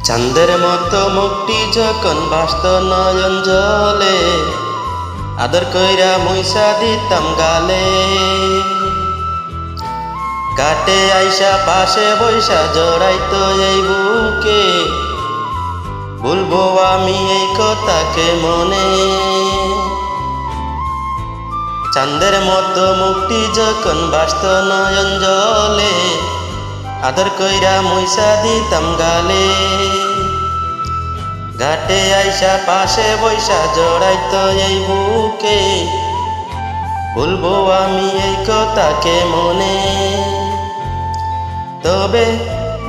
চাঁদের মতো মুখটি যখন ভাসত নয়ন জলে, আদর কইরা মুইসা দিতাম গালে। কাটে আইসা পাশে বৈশা জড়াইতো এই বুকে, বলবো আমি এই কথাকে মনে। চাঁদের মতো মুখটি যখন ভাসত নয়ন জলে, আদর কইরা মুইসা দিতাম গালে। ঘাটে আইসা পাশে বৈশা জড়াইতো এই বুকে, বলবো আমি এই কথাকে মনে। তবে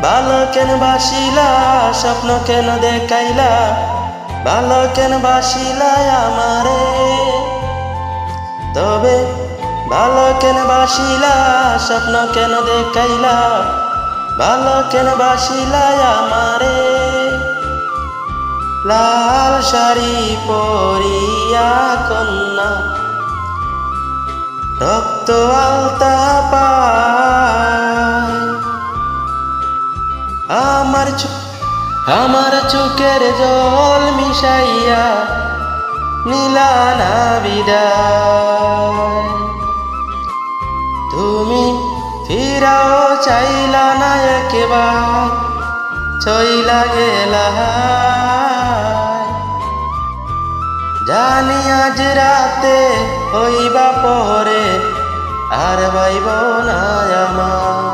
ভালো কেন বাসিলা, স্বপ্ন কেন দেখাইলা, ভালো কেন বাসিলা আমারে। তবে ভালো কেন বাসিলা, স্বপ্ন কেন দেখাইলা, ভালো কেন বাসিলা আমারে। লাল শাড়ি পরিয়া কন্যা, রক্ত আলতা পায়, আমার চোখের জল মিশাইয়া নীলা না বিদায়। তুমি ফিরাও চাইলা না একবার, চইলা গেলা। জানি আজ রাতে হইবা পরে, আর বাইব না আমার।